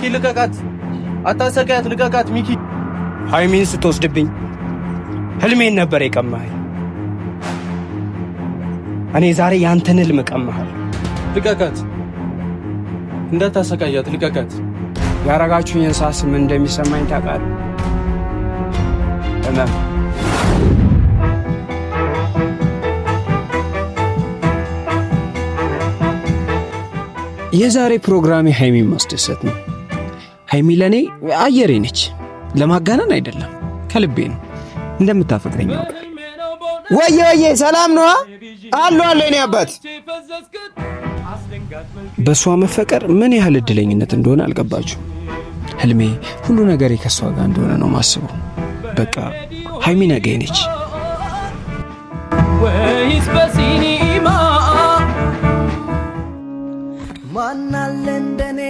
ሚኪ ልቀቃት፣ አታሰቃያት፣ ልቀቃት ሚኪ። ሃይሚን ስትወስድብኝ ህልሜን ነበር የቀማኸኝ። እኔ ዛሬ ያንተን ህልም ቀማሃል። ልቀቃት፣ እንዳታሰቃያት፣ ልቀቃት። ያረጋችሁኝን ሳስብ ምን እንደሚሰማኝ ታውቃለህ? እመም የዛሬ ፕሮግራሜ ሃይሚን ማስደሰት ነው። ሃይሚ ለኔ አየሬ ነች። ለማጋነን አይደለም፣ ከልቤ ነው። እንደምታፈቅረኝ ያውቃል። ወየ ሰላም ነው አሉ እኔ አባት። በሷ መፈቀር ምን ያህል እድለኝነት እንደሆነ አልገባችሁ። ህልሜ ሁሉ ነገር ከሷ ጋር እንደሆነ ነው ማስበው። በቃ ሃይሚ ነገ ነች። ወይስ በሲኒማ ማናለ እንደኔ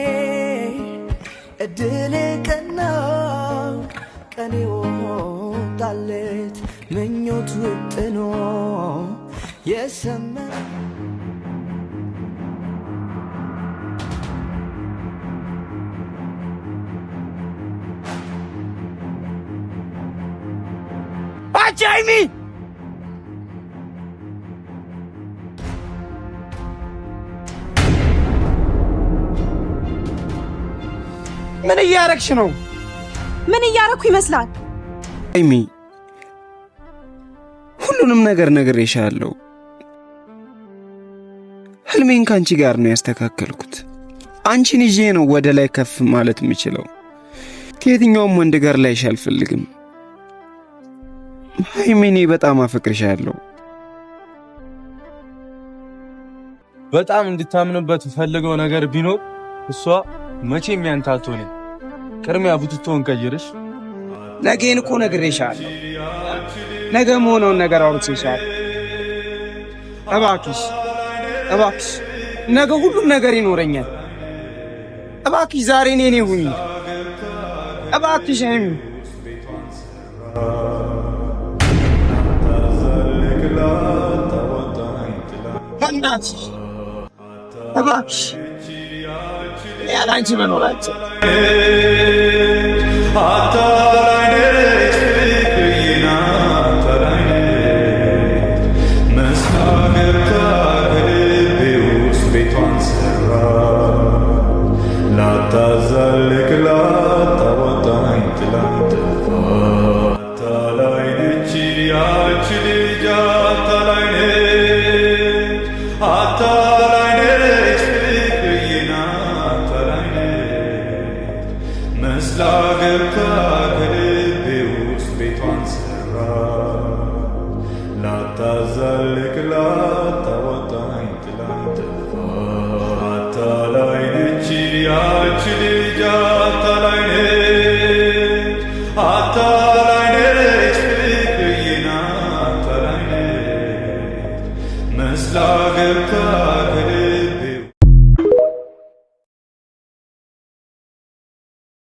እድል ቀናው ቀኔ ወጣለት ምኞት ውጥኖ የሰማ ሃይሚ ምን እያረግሽ ነው? ምን እያረኩ ይመስላል? ሃይሚ ሁሉንም ነገር ነግሬሻለሁ። ህልሜን ካንቺ ጋር ነው ያስተካከልኩት። አንቺን ይዤ ነው ወደ ላይ ከፍ ማለት የምችለው። ከየትኛውም ወንድ ጋር ላይሽ አልፈልግም። ሃይሚ እኔ በጣም አፈቅርሻለሁ። በጣም እንድታምንበት ፈልገው ነገር ቢኖር እሷ መቼም ያንተ አትሆንም። ቅድሚያ ቡትቶን ቀይርሽ። ነገን እኮ ነግሬሻለሁ። ነገ መሆነውን ነገር አውርቼሻለሁ። እባክሽ ነገ ሁሉም ነገር ይኖረኛል። እባክሽ ዛሬ እኔ ሁኚ። እባክሽ ሃይሚ እናትሽ እባክሽ ያላንቺ መኖራችን Slager